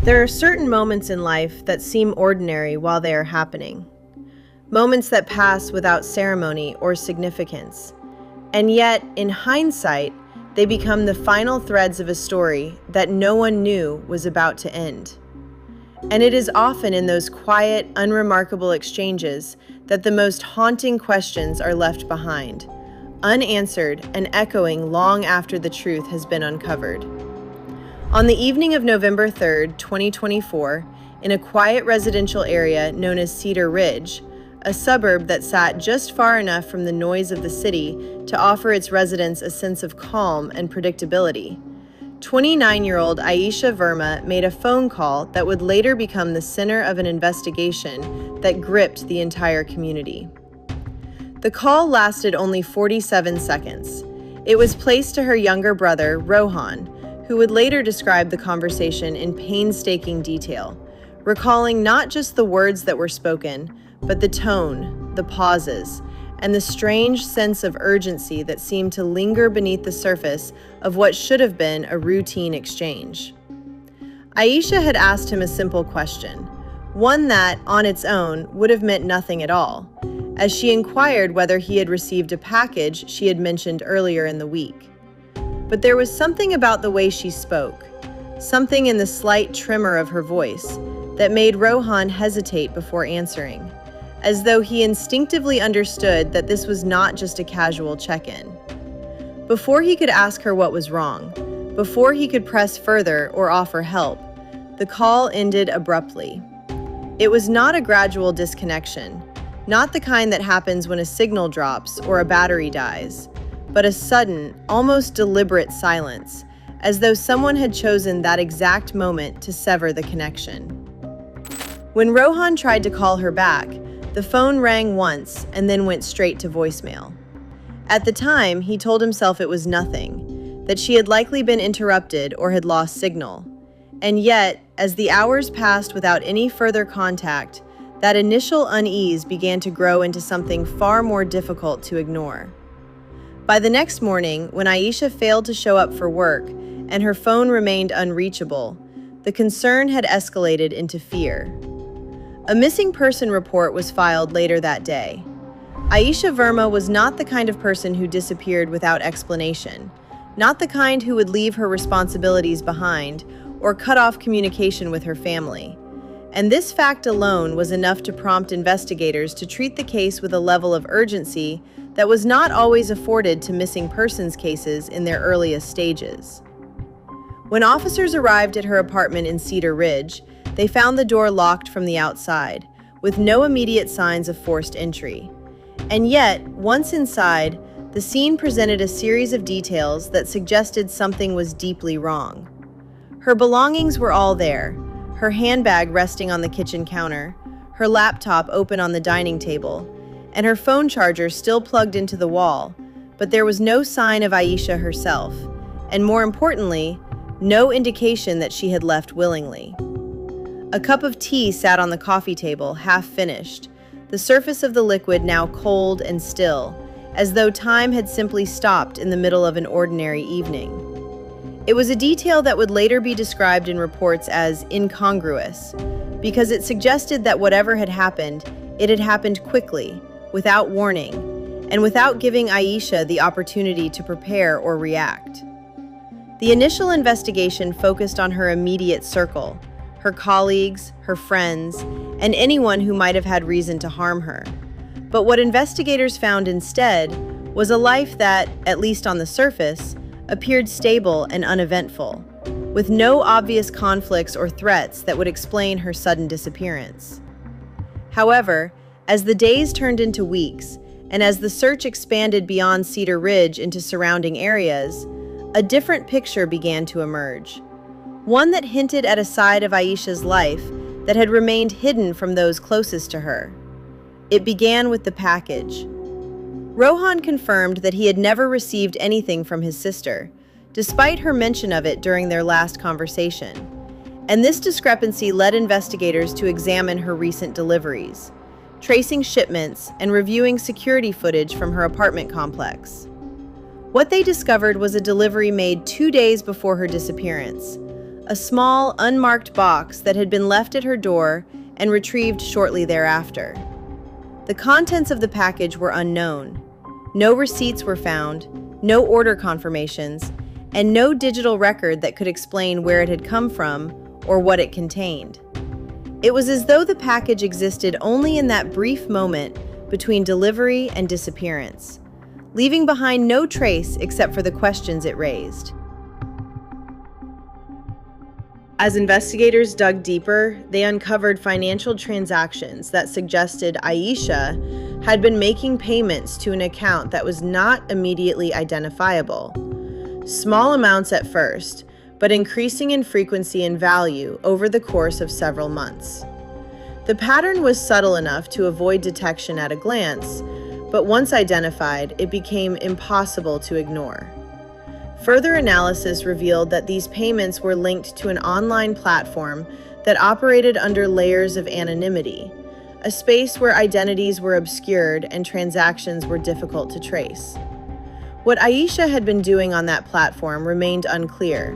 There are certain moments in life that seem ordinary while they are happening. Moments that pass without ceremony or significance. And yet, in hindsight, they become the final threads of a story that no one knew was about to end. And it is often in those quiet, unremarkable exchanges that the most haunting questions are left behind, unanswered and echoing long after the truth has been uncovered. On the evening of November 3rd, 2024, in a quiet residential area known as Cedar Ridge, a suburb that sat just far enough from the noise of the city to offer its residents a sense of calm and predictability, 29-year-old Aisha Verma made a phone call that would later become the center of an investigation that gripped the entire community. The call lasted only 47 seconds. It was placed to her younger brother, Rohan, who would later describe the conversation in painstaking detail, recalling not just the words that were spoken, but the tone, the pauses, and the strange sense of urgency that seemed to linger beneath the surface of what should have been a routine exchange. Aisha had asked him a simple question, one that, on its own, would have meant nothing at all, as she inquired whether he had received a package she had mentioned earlier in the week. But there was something about the way she spoke, something in the slight tremor of her voice, that made Rohan hesitate before answering, as though he instinctively understood that this was not just a casual check-in. Before he could ask her what was wrong, before he could press further or offer help, the call ended abruptly. It was not a gradual disconnection, not the kind that happens when a signal drops or a battery dies, but a sudden, almost deliberate silence, as though someone had chosen that exact moment to sever the connection. When Rohan tried to call her back, the phone rang once and then went straight to voicemail. At the time, he told himself it was nothing, that she had likely been interrupted or had lost signal. And yet, as the hours passed without any further contact, that initial unease began to grow into something far more difficult to ignore. By the next morning, when Aisha failed to show up for work and her phone remained unreachable, the concern had escalated into fear. A missing person report was filed later that day. Aisha Verma was not the kind of person who disappeared without explanation, not the kind who would leave her responsibilities behind or cut off communication with her family. And this fact alone was enough to prompt investigators to treat the case with a level of urgency that was not always afforded to missing persons cases in their earliest stages. When officers arrived at her apartment in Cedar Ridge, they found the door locked from the outside, with no immediate signs of forced entry. And yet, once inside, the scene presented a series of details that suggested something was deeply wrong. Her belongings were all there, her handbag resting on the kitchen counter, her laptop open on the dining table, and her phone charger still plugged into the wall, but there was no sign of Aisha herself, and more importantly, no indication that she had left willingly. A cup of tea sat on the coffee table, half finished, the surface of the liquid now cold and still, as though time had simply stopped in the middle of an ordinary evening. It was a detail that would later be described in reports as incongruous, because it suggested that whatever had happened, it had happened quickly, without warning, and without giving Aisha the opportunity to prepare or react. The initial investigation focused on her immediate circle, her colleagues, her friends, and anyone who might have had reason to harm her. But what investigators found instead was a life that, at least on the surface, appeared stable and uneventful, with no obvious conflicts or threats that would explain her sudden disappearance. However, as the days turned into weeks, and as the search expanded beyond Cedar Ridge into surrounding areas, a different picture began to emerge. One that hinted at a side of Aisha's life that had remained hidden from those closest to her. It began with the package. Rohan confirmed that he had never received anything from his sister, despite her mention of it during their last conversation. And this discrepancy led investigators to examine her recent deliveries, tracing shipments and reviewing security footage from her apartment complex. What they discovered was a delivery made 2 days before her disappearance, a small, unmarked box that had been left at her door and retrieved shortly thereafter. The contents of the package were unknown. No receipts were found, no order confirmations, and no digital record that could explain where it had come from or what it contained. It was as though the package existed only in that brief moment between delivery and disappearance, leaving behind no trace except for the questions it raised. As investigators dug deeper, they uncovered financial transactions that suggested Aisha had been making payments to an account that was not immediately identifiable. Small amounts at first, but increasing in frequency and value over the course of several months. The pattern was subtle enough to avoid detection at a glance, but once identified, it became impossible to ignore. Further analysis revealed that these payments were linked to an online platform that operated under layers of anonymity, a space where identities were obscured and transactions were difficult to trace. What Aisha had been doing on that platform remained unclear,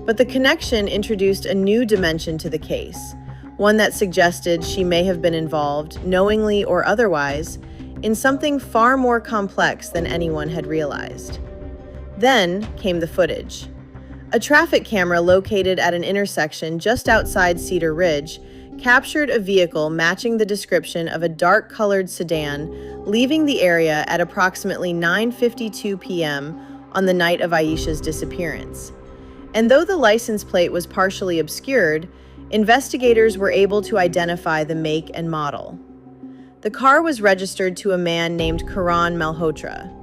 but the connection introduced a new dimension to the case, one that suggested she may have been involved, knowingly or otherwise, in something far more complex than anyone had realized. Then came the footage. A traffic camera located at an intersection just outside Cedar Ridge captured a vehicle matching the description of a dark-colored sedan leaving the area at approximately 9:52 p.m. on the night of Aisha's disappearance. And though the license plate was partially obscured, investigators were able to identify the make and model. The car was registered to a man named Karan Malhotra.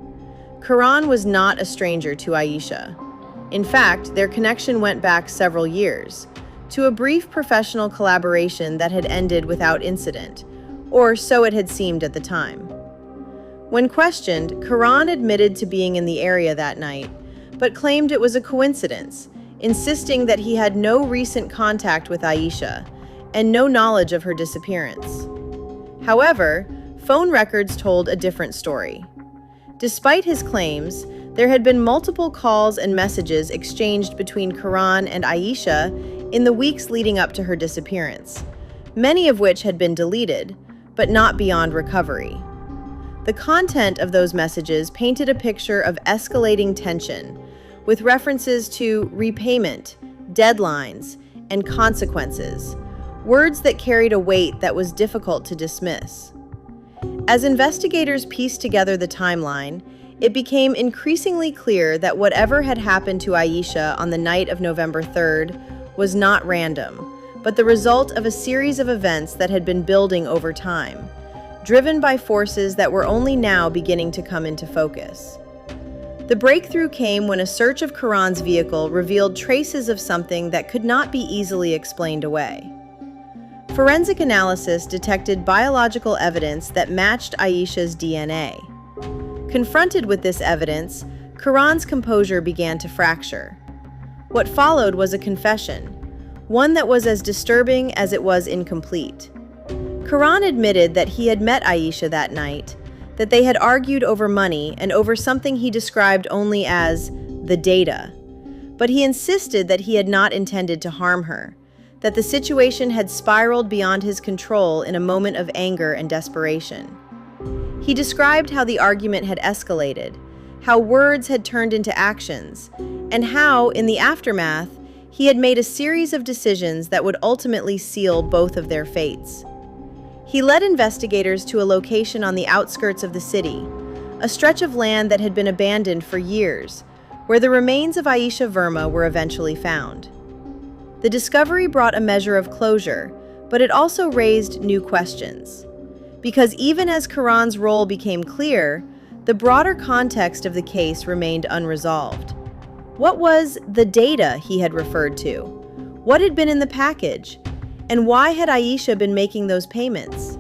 Karan was not a stranger to Aisha. In fact, their connection went back several years, to a brief professional collaboration that had ended without incident, or so it had seemed at the time. When questioned, Karan admitted to being in the area that night, but claimed it was a coincidence, insisting that he had no recent contact with Aisha and no knowledge of her disappearance. However, phone records told a different story. Despite his claims, there had been multiple calls and messages exchanged between Karan and Aisha in the weeks leading up to her disappearance, many of which had been deleted, but not beyond recovery. The content of those messages painted a picture of escalating tension, with references to repayment, deadlines, and consequences, words that carried a weight that was difficult to dismiss. As investigators pieced together the timeline, it became increasingly clear that whatever had happened to Aisha on the night of November 3rd was not random, but the result of a series of events that had been building over time, driven by forces that were only now beginning to come into focus. The breakthrough came when a search of Karan's vehicle revealed traces of something that could not be easily explained away. Forensic analysis detected biological evidence that matched Aisha's DNA. Confronted with this evidence, Karan's composure began to fracture. What followed was a confession, one that was as disturbing as it was incomplete. Karan admitted that he had met Aisha that night, that they had argued over money and over something he described only as the data. But he insisted that he had not intended to harm her, that the situation had spiraled beyond his control in a moment of anger and desperation. He described how the argument had escalated, how words had turned into actions, and how, in the aftermath, he had made a series of decisions that would ultimately seal both of their fates. He led investigators to a location on the outskirts of the city, a stretch of land that had been abandoned for years, where the remains of Aisha Verma were eventually found. The discovery brought a measure of closure, but it also raised new questions. Because even as Karan's role became clear, the broader context of the case remained unresolved. What was the data he had referred to? What had been in the package? And why had Aisha been making those payments?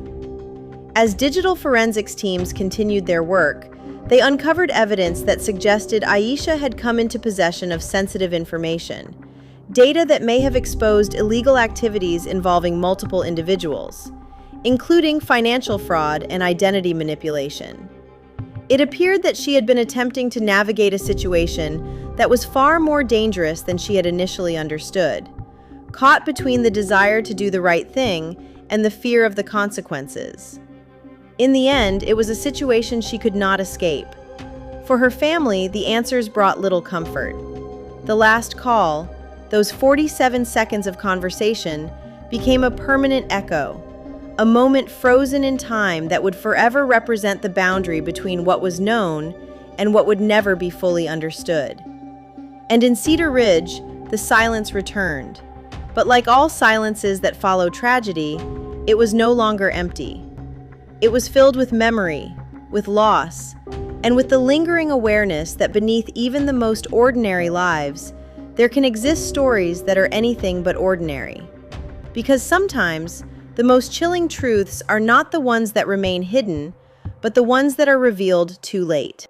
As digital forensics teams continued their work, they uncovered evidence that suggested Aisha had come into possession of sensitive information, data that may have exposed illegal activities involving multiple individuals, including financial fraud and identity manipulation. It appeared that she had been attempting to navigate a situation that was far more dangerous than she had initially understood, caught between the desire to do the right thing and the fear of the consequences. In the end, it was a situation she could not escape. For her family, the answers brought little comfort. The last call, those 47 seconds of conversation, became a permanent echo, a moment frozen in time that would forever represent the boundary between what was known and what would never be fully understood. And in Cedar Ridge, the silence returned. But like all silences that follow tragedy, it was no longer empty. It was filled with memory, with loss, and with the lingering awareness that beneath even the most ordinary lives, there can exist stories that are anything but ordinary. Because sometimes, the most chilling truths are not the ones that remain hidden, but the ones that are revealed too late.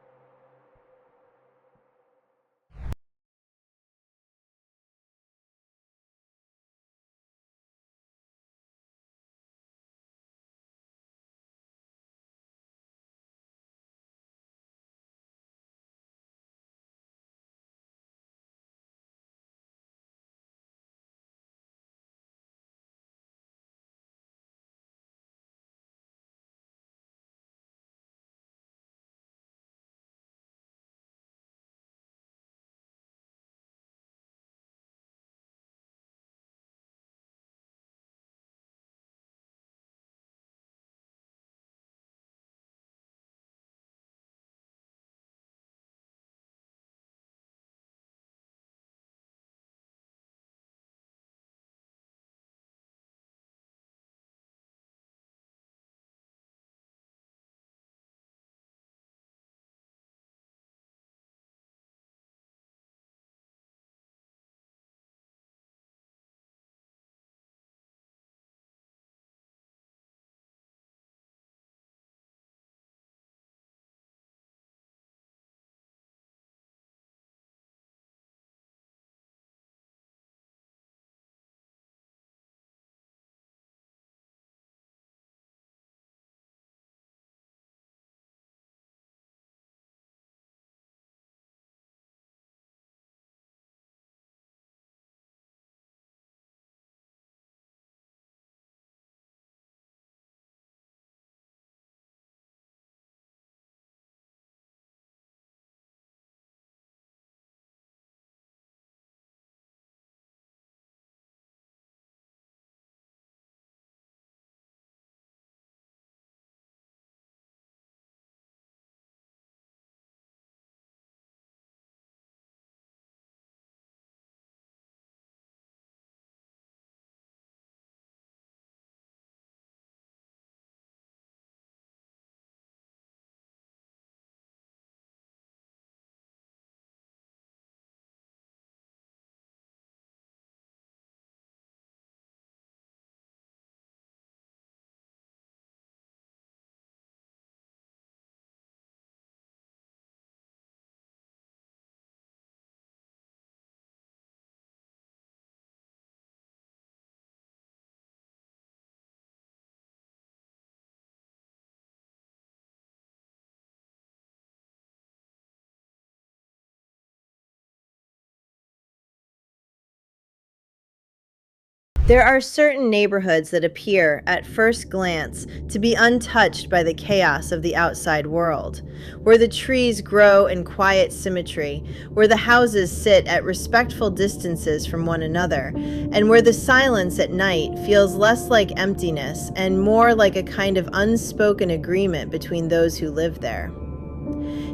There are certain neighborhoods that appear, at first glance, to be untouched by the chaos of the outside world, where the trees grow in quiet symmetry, where the houses sit at respectful distances from one another, and where the silence at night feels less like emptiness and more like a kind of unspoken agreement between those who live there.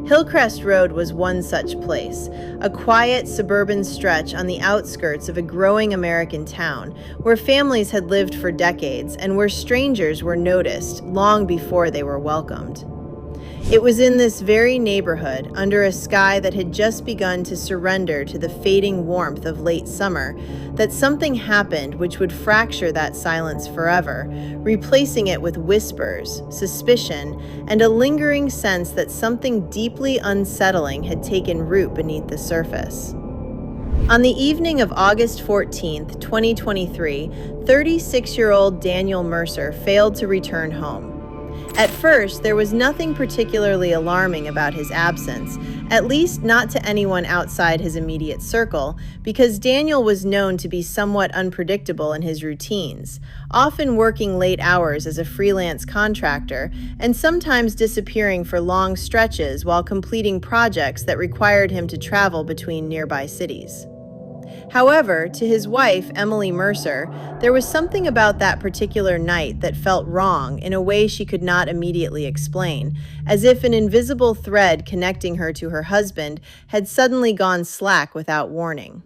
Hillcrest Road was one such place, a quiet suburban stretch on the outskirts of a growing American town, where families had lived for decades and where strangers were noticed long before they were welcomed. It was in this very neighborhood, under a sky that had just begun to surrender to the fading warmth of late summer, that something happened which would fracture that silence forever, replacing it with whispers, suspicion, and a lingering sense that something deeply unsettling had taken root beneath the surface. On the evening of August 14th, 2023, 36-year-old Daniel Mercer failed to return home. At first, there was nothing particularly alarming about his absence, at least not to anyone outside his immediate circle, because Daniel was known to be somewhat unpredictable in his routines, often working late hours as a freelance contractor and sometimes disappearing for long stretches while completing projects that required him to travel between nearby cities. However, to his wife, Emily Mercer, there was something about that particular night that felt wrong in a way she could not immediately explain, as if an invisible thread connecting her to her husband had suddenly gone slack without warning.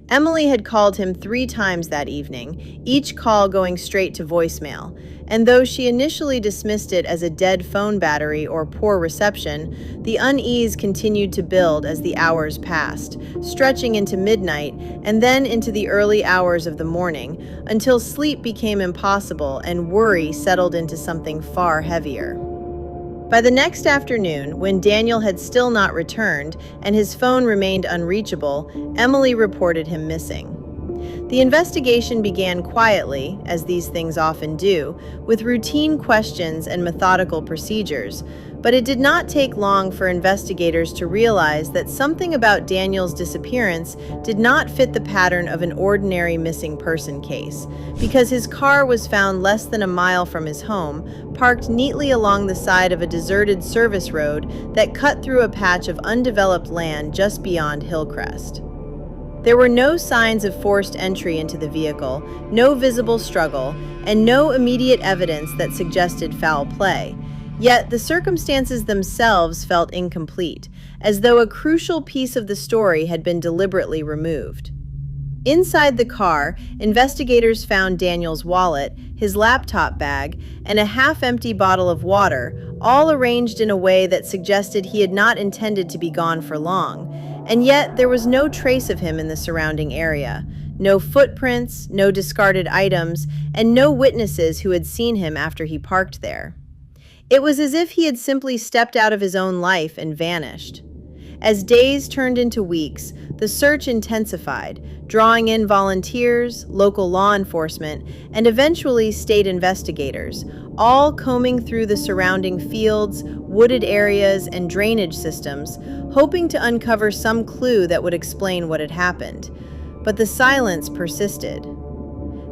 Emily had called him 3 times that evening, each call going straight to voicemail, and though she initially dismissed it as a dead phone battery or poor reception, the unease continued to build as the hours passed, stretching into midnight and then into the early hours of the morning, until sleep became impossible and worry settled into something far heavier. By the next afternoon, when Daniel had still not returned and his phone remained unreachable, Emily reported him missing. The investigation began quietly, as these things often do, with routine questions and methodical procedures, but it did not take long for investigators to realize that something about Daniel's disappearance did not fit the pattern of an ordinary missing person case, because his car was found less than a mile from his home, parked neatly along the side of a deserted service road that cut through a patch of undeveloped land just beyond Hillcrest. There were no signs of forced entry into the vehicle, no visible struggle, and no immediate evidence that suggested foul play. Yet the circumstances themselves felt incomplete, as though a crucial piece of the story had been deliberately removed. Inside the car, investigators found Daniel's wallet, his laptop bag, and a half-empty bottle of water, all arranged in a way that suggested he had not intended to be gone for long. And yet there was no trace of him in the surrounding area. No footprints, no discarded items, and no witnesses who had seen him after he parked there. It was as if he had simply stepped out of his own life and vanished. As days turned into weeks, the search intensified, drawing in volunteers, local law enforcement, and eventually state investigators, all combing through the surrounding fields, wooded areas, and drainage systems, hoping to uncover some clue that would explain what had happened. But the silence persisted.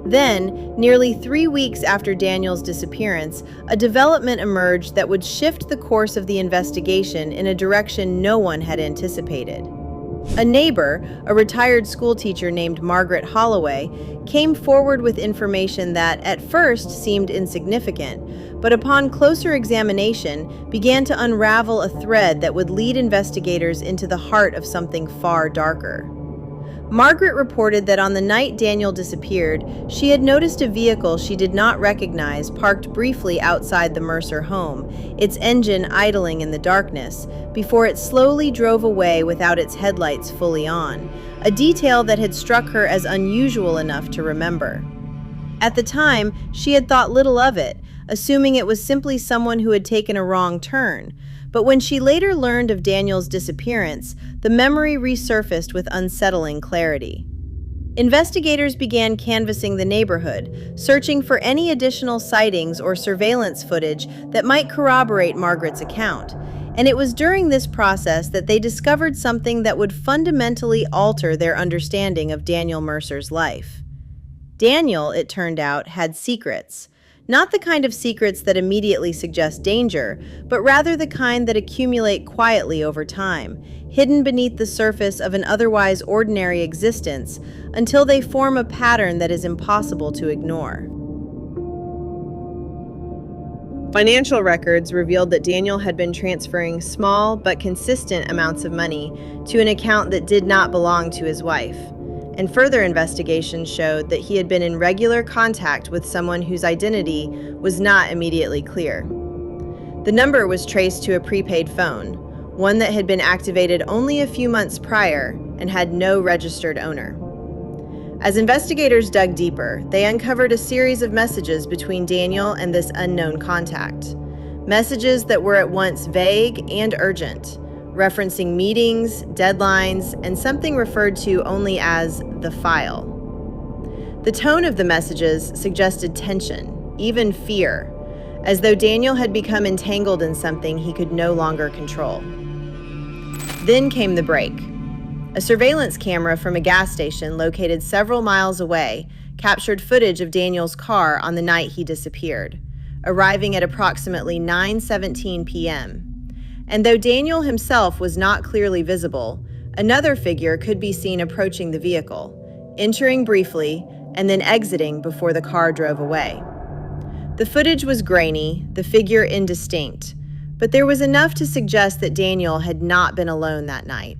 Then, nearly 3 weeks after Daniel's disappearance, a development emerged that would shift the course of the investigation in a direction no one had anticipated. A neighbor, a retired schoolteacher named Margaret Holloway, came forward with information that, at first, seemed insignificant, but upon closer examination, began to unravel a thread that would lead investigators into the heart of something far darker. Margaret reported that on the night Daniel disappeared, she had noticed a vehicle she did not recognize parked briefly outside the Mercer home, its engine idling in the darkness, before it slowly drove away without its headlights fully on, a detail that had struck her as unusual enough to remember. At the time, she had thought little of it, assuming it was simply someone who had taken a wrong turn. But when she later learned of Daniel's disappearance, the memory resurfaced with unsettling clarity. Investigators began canvassing the neighborhood, searching for any additional sightings or surveillance footage that might corroborate Margaret's account. And it was during this process that they discovered something that would fundamentally alter their understanding of Daniel Mercer's life. Daniel, it turned out, had secrets. Not the kind of secrets that immediately suggest danger, but rather the kind that accumulate quietly over time, hidden beneath the surface of an otherwise ordinary existence, until they form a pattern that is impossible to ignore. Financial records revealed that Daniel had been transferring small but consistent amounts of money to an account that did not belong to his wife. And further investigation showed that he had been in regular contact with someone whose identity was not immediately clear. The number was traced to a prepaid phone, one that had been activated only a few months prior and had no registered owner. As investigators dug deeper, they uncovered a series of messages between Daniel and this unknown contact. Messages that were at once vague and urgent, referencing meetings, deadlines, and something referred to only as the file. The tone of the messages suggested tension, even fear, as though Daniel had become entangled in something he could no longer control. Then came the break. A surveillance camera from a gas station located several miles away captured footage of Daniel's car on the night he disappeared, arriving at approximately 9:17 p.m. And though Daniel himself was not clearly visible, another figure could be seen approaching the vehicle, entering briefly and then exiting before the car drove away. The footage was grainy, the figure indistinct, but there was enough to suggest that Daniel had not been alone that night.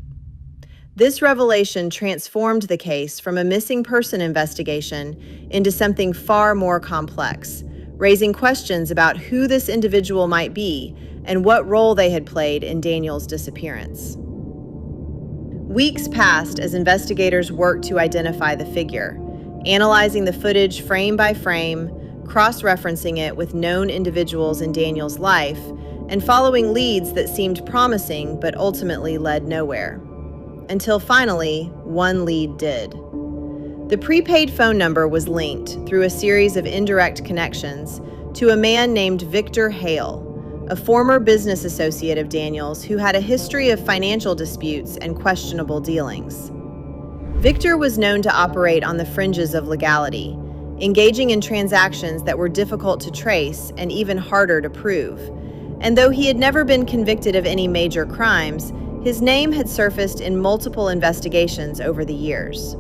This revelation transformed the case from a missing person investigation into something far more complex, raising questions about who this individual might be and what role they had played in Daniel's disappearance. Weeks passed as investigators worked to identify the figure, analyzing the footage frame by frame, cross-referencing it with known individuals in Daniel's life, and following leads that seemed promising but ultimately led nowhere. Until finally, one lead did. The prepaid phone number was linked through a series of indirect connections to a man named Victor Hale, a former business associate of Daniel's who had a history of financial disputes and questionable dealings. Victor was known to operate on the fringes of legality, engaging in transactions that were difficult to trace and even harder to prove. And though he had never been convicted of any major crimes, his name had surfaced in multiple investigations over the years.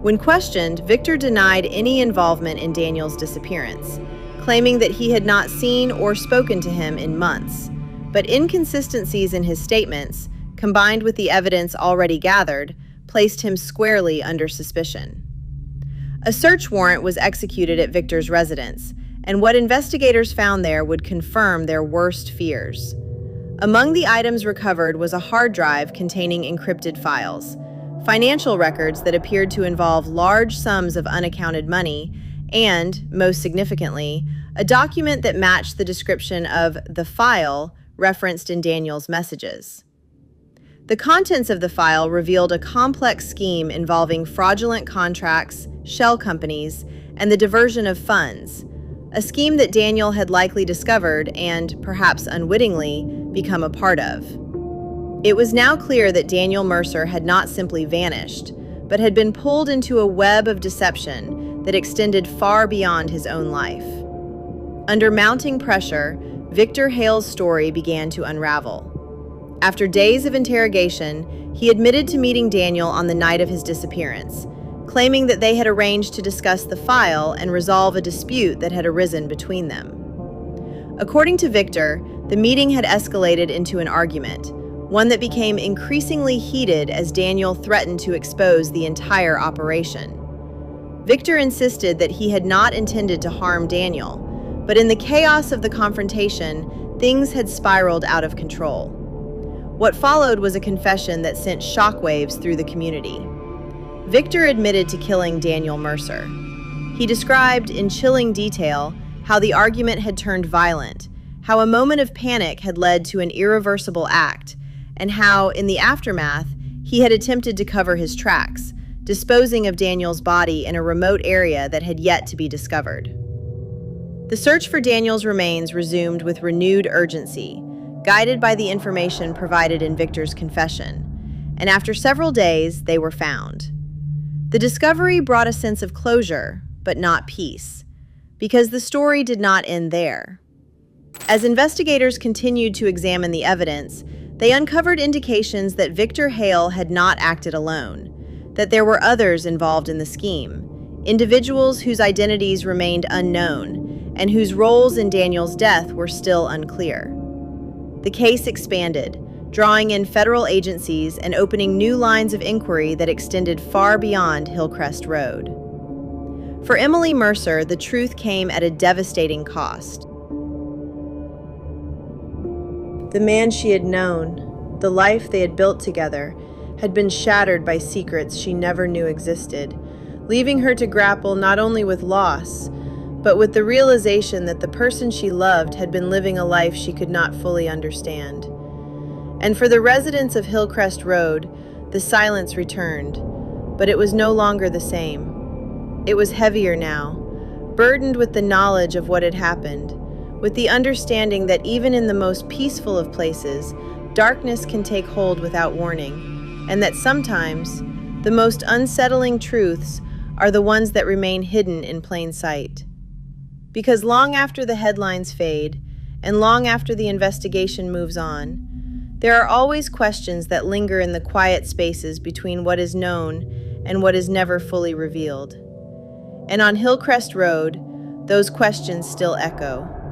When questioned, Victor denied any involvement in Daniel's disappearance, claiming that he had not seen or spoken to him in months. But inconsistencies in his statements, combined with the evidence already gathered, placed him squarely under suspicion. A search warrant was executed at Victor's residence, and what investigators found there would confirm their worst fears. Among the items recovered was a hard drive containing encrypted files, financial records that appeared to involve large sums of unaccounted money, and, most significantly, a document that matched the description of the file referenced in Daniel's messages. The contents of the file revealed a complex scheme involving fraudulent contracts, shell companies, and the diversion of funds, a scheme that Daniel had likely discovered and, perhaps unwittingly, become a part of. It was now clear that Daniel Mercer had not simply vanished, but had been pulled into a web of deception that extended far beyond his own life. Under mounting pressure, Victor Hale's story began to unravel. After days of interrogation, he admitted to meeting Daniel on the night of his disappearance, claiming that they had arranged to discuss the file and resolve a dispute that had arisen between them. According to Victor, the meeting had escalated into an argument, one that became increasingly heated as Daniel threatened to expose the entire operation. Victor insisted that he had not intended to harm Daniel, but in the chaos of the confrontation, things had spiraled out of control. What followed was a confession that sent shockwaves through the community. Victor admitted to killing Daniel Mercer. He described in chilling detail how the argument had turned violent, how a moment of panic had led to an irreversible act, and how, in the aftermath, he had attempted to cover his tracks, disposing of Daniel's body in a remote area that had yet to be discovered. The search for Daniel's remains resumed with renewed urgency, guided by the information provided in Victor's confession, and after several days, they were found. The discovery brought a sense of closure, but not peace, because the story did not end there. As investigators continued to examine the evidence, they uncovered indications that Victor Hale had not acted alone, that there were others involved in the scheme, individuals whose identities remained unknown and whose roles in Daniel's death were still unclear. The case expanded, drawing in federal agencies and opening new lines of inquiry that extended far beyond Hillcrest Road. For Emily Mercer, the truth came at a devastating cost. The man she had known, the life they had built together, had been shattered by secrets she never knew existed, leaving her to grapple not only with loss, but with the realization that the person she loved had been living a life she could not fully understand. And for the residents of Hillcrest Road, the silence returned, but it was no longer the same. It was heavier now, burdened with the knowledge of what had happened, with the understanding that even in the most peaceful of places, darkness can take hold without warning, and that sometimes the most unsettling truths are the ones that remain hidden in plain sight. Because long after the headlines fade, and long after the investigation moves on, there are always questions that linger in the quiet spaces between what is known and what is never fully revealed. And on Hillcrest Road, those questions still echo.